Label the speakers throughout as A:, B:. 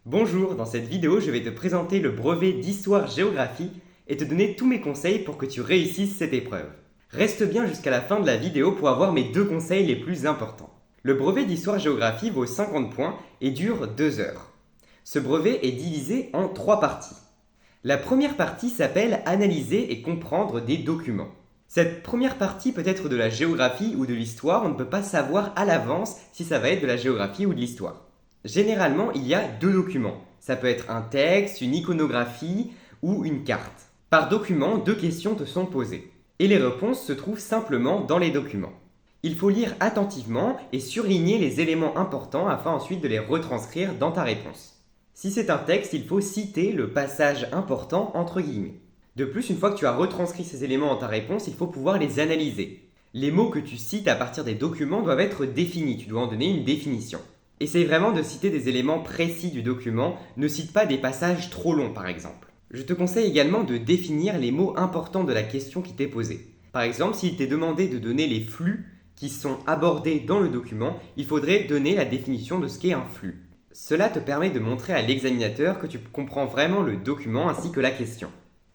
A: Bonjour, dans cette vidéo, je vais te présenter le brevet d'histoire-géographie et te donner tous mes conseils pour que tu réussisses cette épreuve. Reste bien jusqu'à la fin de la vidéo pour avoir mes deux conseils les plus importants. Le brevet d'histoire-géographie vaut 50 points et dure 2 heures. Ce brevet est divisé en 3 parties. La première partie s'appelle Analyser et comprendre des documents. Cette première partie peut être de la géographie ou de l'histoire, on ne peut pas savoir à l'avance si ça va être de la géographie ou de l'histoire. Généralement, il y a deux documents. Ça peut être un texte, une iconographie ou une carte. Par document, deux questions te sont posées. Et les réponses se trouvent simplement dans les documents. Il faut lire attentivement et surligner les éléments importants afin ensuite de les retranscrire dans ta réponse. Si c'est un texte, il faut citer le passage important entre guillemets. De plus, une fois que tu as retranscrit ces éléments dans ta réponse, il faut pouvoir les analyser. Les mots que tu cites à partir des documents doivent être définis, tu dois en donner une définition. Essaye vraiment de citer des éléments précis du document, ne cite pas des passages trop longs par exemple. Je te conseille également de définir les mots importants de la question qui t'est posée. Par exemple, s'il t'est demandé de donner les flux qui sont abordés dans le document, il faudrait donner la définition de ce qu'est un flux. Cela te permet de montrer à l'examinateur que tu comprends vraiment le document ainsi que la question.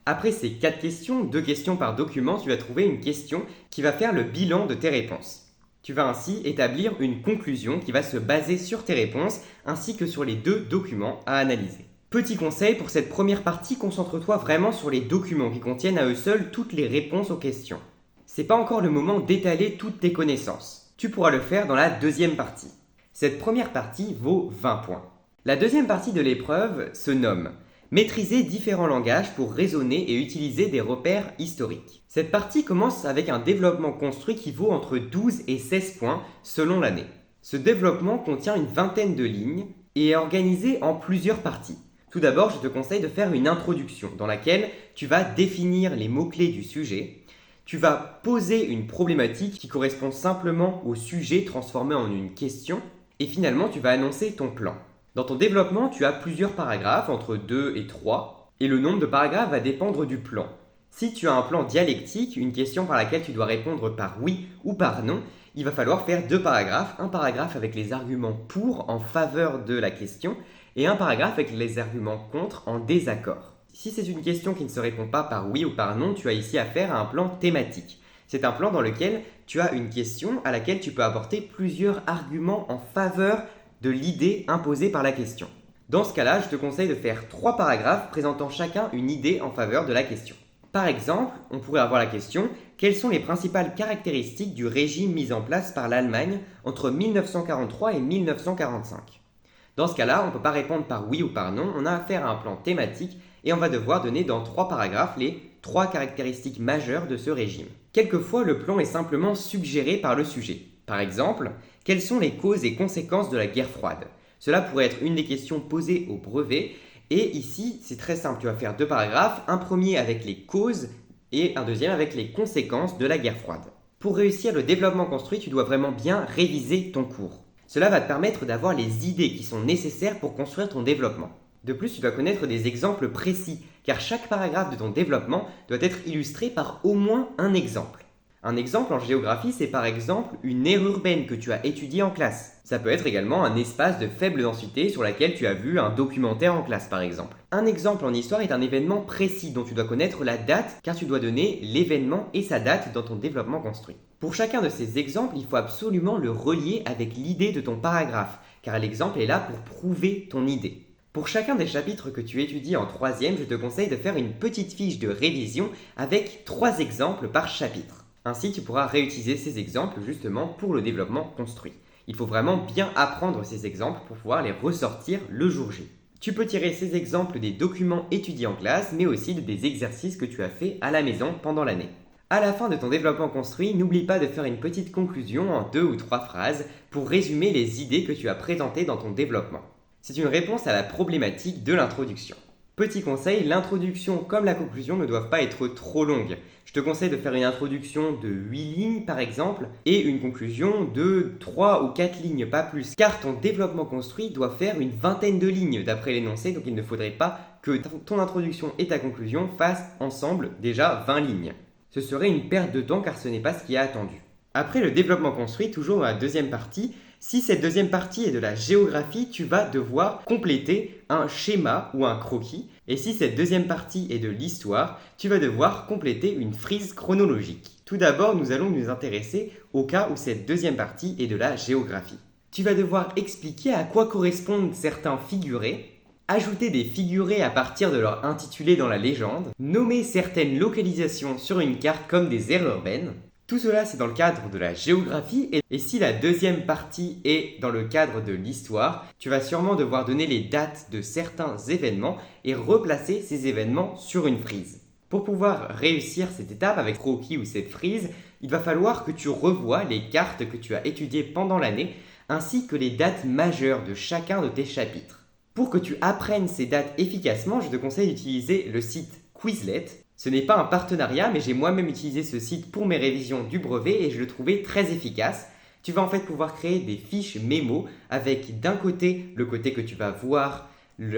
A: Après ces 4 questions, 2 questions par document, tu vas trouver une question qui va faire le bilan de tes réponses. Tu vas ainsi établir une conclusion qui va se baser sur tes réponses ainsi que sur les deux documents à analyser. Petit conseil pour cette première partie, concentre-toi vraiment sur les documents qui contiennent à eux seuls toutes les réponses aux questions. C'est pas encore le moment d'étaler toutes tes connaissances. Tu pourras le faire dans la deuxième partie. Cette première partie vaut 20 points. La deuxième partie de l'épreuve se nomme Maîtriser différents langages pour raisonner et utiliser des repères historiques. Cette partie commence avec un développement construit qui vaut entre 12 et 16 points selon l'année. Ce développement contient une vingtaine de lignes et est organisé en plusieurs parties. Tout d'abord, je te conseille de faire une introduction dans laquelle tu vas définir les mots-clés du sujet. Tu vas poser une problématique qui correspond simplement au sujet transformé en une question et finalement tu vas annoncer ton plan. Dans ton développement, tu as plusieurs paragraphes, entre 2 et 3, et le nombre de paragraphes va dépendre du plan. Si tu as un plan dialectique, une question par laquelle tu dois répondre par oui ou par non, il va falloir faire 2 paragraphes, un paragraphe avec les arguments pour en faveur de la question, et un paragraphe avec les arguments contre en désaccord. Si c'est une question qui ne se répond pas par oui ou par non, tu as ici affaire à un plan thématique. C'est un plan dans lequel tu as une question à laquelle tu peux apporter plusieurs arguments en faveur de l'idée imposée par la question. Dans ce cas-là, je te conseille de faire 3 paragraphes présentant chacun une idée en faveur de la question. Par exemple, on pourrait avoir la question « Quelles sont les principales caractéristiques du régime mis en place par l'Allemagne entre 1943 et 1945 ?» Dans ce cas-là, on ne peut pas répondre par oui ou par non, on a affaire à un plan thématique et on va devoir donner dans 3 paragraphes les 3 caractéristiques majeures de ce régime. Quelquefois, le plan est simplement suggéré par le sujet. Par exemple, quelles sont les causes et conséquences de la guerre froide? Cela pourrait être une des questions posées au brevet. Et ici, c'est très simple, tu vas faire 2 paragraphes, un premier avec les causes et un deuxième avec les conséquences de la guerre froide. Pour réussir le développement construit, tu dois vraiment bien réviser ton cours. Cela va te permettre d'avoir les idées qui sont nécessaires pour construire ton développement. De plus, tu dois connaître des exemples précis, car chaque paragraphe de ton développement doit être illustré par au moins un exemple. Un exemple en géographie, c'est par exemple une aire urbaine que tu as étudiée en classe. Ça peut être également un espace de faible densité sur lequel tu as vu un documentaire en classe par exemple. Un exemple en histoire est un événement précis dont tu dois connaître la date car tu dois donner l'événement et sa date dans ton développement construit. Pour chacun de ces exemples, il faut absolument le relier avec l'idée de ton paragraphe car l'exemple est là pour prouver ton idée. Pour chacun des chapitres que tu étudies en 3e, je te conseille de faire une petite fiche de révision avec 3 exemples par chapitre. Ainsi, tu pourras réutiliser ces exemples justement pour le développement construit. Il faut vraiment bien apprendre ces exemples pour pouvoir les ressortir le jour J. Tu peux tirer ces exemples des documents étudiés en classe, mais aussi des exercices que tu as fait à la maison pendant l'année. À la fin de ton développement construit, n'oublie pas de faire une petite conclusion en 2 ou 3 phrases pour résumer les idées que tu as présentées dans ton développement. C'est une réponse à la problématique de l'introduction. Petit conseil, l'introduction comme la conclusion ne doivent pas être trop longues. Je te conseille de faire une introduction de 8 lignes par exemple et une conclusion de 3 ou 4 lignes, pas plus. Car ton développement construit doit faire une vingtaine de lignes d'après l'énoncé, donc il ne faudrait pas que ton introduction et ta conclusion fassent ensemble déjà 20 lignes. Ce serait une perte de temps car ce n'est pas ce qui est attendu. Après le développement construit, toujours dans la deuxième partie, Si cette deuxième partie est de la géographie, tu vas devoir compléter un schéma ou un croquis. Et si cette deuxième partie est de l'histoire, tu vas devoir compléter une frise chronologique. Tout d'abord, nous allons nous intéresser au cas où cette deuxième partie est de la géographie. Tu vas devoir expliquer à quoi correspondent certains figurés, ajouter des figurés à partir de leur intitulé dans la légende, nommer certaines localisations sur une carte comme des aires urbaines. Tout cela, c'est dans le cadre de la géographie. Et si la deuxième partie est dans le cadre de l'histoire, tu vas sûrement devoir donner les dates de certains événements et replacer ces événements sur une frise. Pour pouvoir réussir cette étape avec croquis ou cette frise, il va falloir que tu revoies les cartes que tu as étudiées pendant l'année, ainsi que les dates majeures de chacun de tes chapitres. Pour que tu apprennes ces dates efficacement, je te conseille d'utiliser le site Quizlet. Ce n'est pas un partenariat, mais j'ai moi-même utilisé ce site pour mes révisions du brevet et je le trouvais très efficace. Tu vas en fait pouvoir créer des fiches mémo avec d'un côté le côté que tu vas voir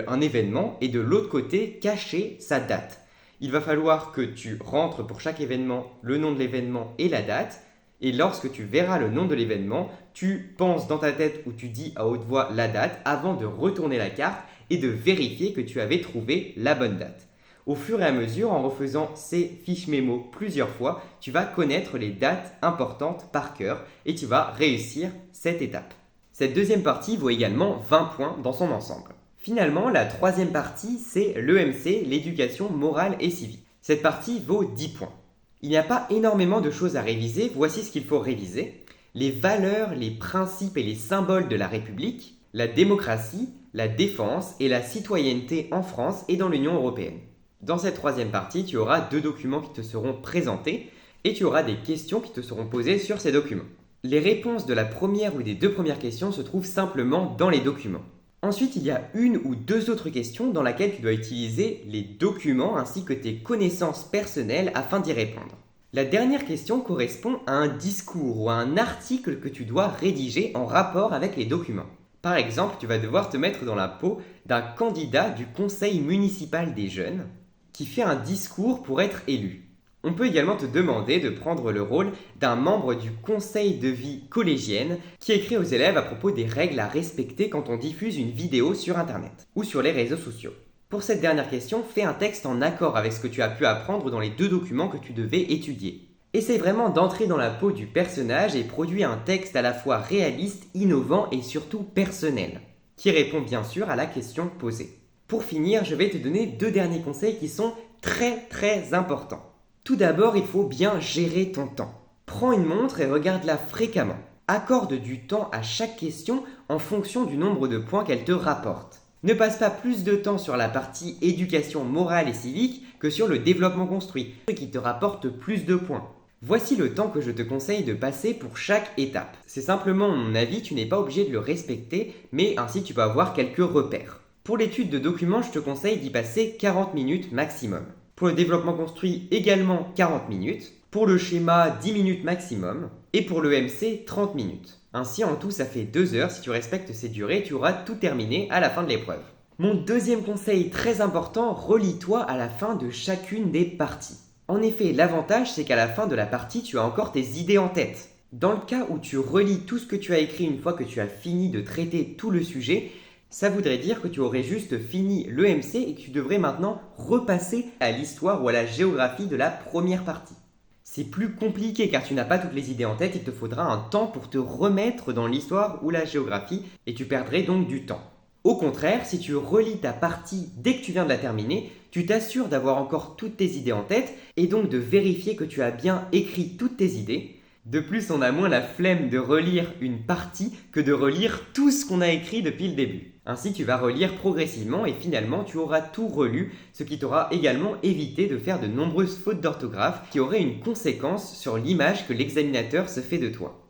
A: un événement et de l'autre côté cacher sa date. Il va falloir que tu rentres pour chaque événement le nom de l'événement et la date. Et lorsque tu verras le nom de l'événement, tu penses dans ta tête ou tu dis à haute voix la date avant de retourner la carte et de vérifier que tu avais trouvé la bonne date. Au fur et à mesure, en refaisant ces fiches mémo plusieurs fois, tu vas connaître les dates importantes par cœur et tu vas réussir cette étape. Cette deuxième partie vaut également 20 points dans son ensemble. Finalement, la troisième partie, c'est l'EMC, l'éducation morale et civique. Cette partie vaut 10 points. Il n'y a pas énormément de choses à réviser, voici ce qu'il faut réviser. Les valeurs, les principes et les symboles de la République, la démocratie, la défense et la citoyenneté en France et dans l'Union européenne. Dans cette troisième partie, tu auras 2 documents qui te seront présentés et tu auras des questions qui te seront posées sur ces documents. Les réponses de la première ou des 2 premières questions se trouvent simplement dans les documents. Ensuite, il y a 1 ou 2 autres questions dans lesquelles tu dois utiliser les documents ainsi que tes connaissances personnelles afin d'y répondre. La dernière question correspond à un discours ou à un article que tu dois rédiger en rapport avec les documents. Par exemple, tu vas devoir te mettre dans la peau d'un candidat du conseil municipal des jeunes qui fait un discours pour être élu. On peut également te demander de prendre le rôle d'un membre du conseil de vie collégienne qui écrit aux élèves à propos des règles à respecter quand on diffuse une vidéo sur Internet ou sur les réseaux sociaux. Pour cette dernière question, fais un texte en accord avec ce que tu as pu apprendre dans les 2 documents que tu devais étudier. Essaye vraiment d'entrer dans la peau du personnage et produis un texte à la fois réaliste, innovant et surtout personnel, qui répond bien sûr à la question posée. Pour finir, je vais te donner 2 derniers conseils qui sont très importants. Tout d'abord, il faut bien gérer ton temps. Prends une montre et regarde-la fréquemment. Accorde du temps à chaque question en fonction du nombre de points qu'elle te rapporte. Ne passe pas plus de temps sur la partie éducation morale et civique que sur le développement construit, qui te rapporte plus de points. Voici le temps que je te conseille de passer pour chaque étape. C'est simplement mon avis, tu n'es pas obligé de le respecter, mais ainsi tu vas avoir quelques repères. Pour l'étude de documents, je te conseille d'y passer 40 minutes maximum. Pour le développement construit, également 40 minutes. Pour le schéma, 10 minutes maximum. Et pour le MC, 30 minutes. Ainsi, en tout, ça fait 2 heures. Si tu respectes ces durées, tu auras tout terminé à la fin de l'épreuve. Mon deuxième conseil très important, relis-toi à la fin de chacune des parties. En effet, l'avantage, c'est qu'à la fin de la partie, tu as encore tes idées en tête. Dans le cas où tu relis tout ce que tu as écrit une fois que tu as fini de traiter tout le sujet, ça voudrait dire que tu aurais juste fini l'EMC et que tu devrais maintenant repasser à l'histoire ou à la géographie de la première partie. C'est plus compliqué car tu n'as pas toutes les idées en tête, il te faudra un temps pour te remettre dans l'histoire ou la géographie et tu perdrais donc du temps. Au contraire, si tu relis ta partie dès que tu viens de la terminer, tu t'assures d'avoir encore toutes tes idées en tête et donc de vérifier que tu as bien écrit toutes tes idées. De plus, on a moins la flemme de relire une partie que de relire tout ce qu'on a écrit depuis le début. Ainsi, tu vas relire progressivement et finalement, tu auras tout relu, ce qui t'aura également évité de faire de nombreuses fautes d'orthographe qui auraient une conséquence sur l'image que l'examinateur se fait de toi.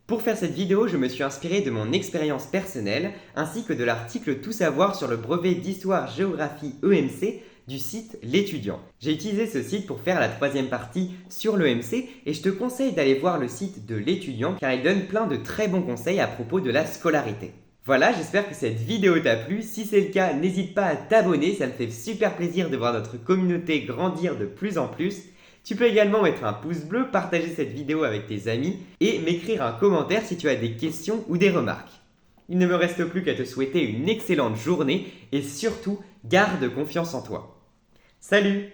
A: Pour faire cette vidéo, je me suis inspiré de mon expérience personnelle ainsi que de l'article Tout savoir sur le brevet d'histoire-géographie EMC du site L'Étudiant. J'ai utilisé ce site pour faire la troisième partie sur l'EMC et je te conseille d'aller voir le site de L'Étudiant car il donne plein de très bons conseils à propos de la scolarité. Voilà, j'espère que cette vidéo t'a plu. Si c'est le cas, n'hésite pas à t'abonner, ça me fait super plaisir de voir notre communauté grandir de plus en plus. Tu peux également mettre un pouce bleu, partager cette vidéo avec tes amis et m'écrire un commentaire si tu as des questions ou des remarques. Il ne me reste plus qu'à te souhaiter une excellente journée et surtout, garde confiance en toi. Salut!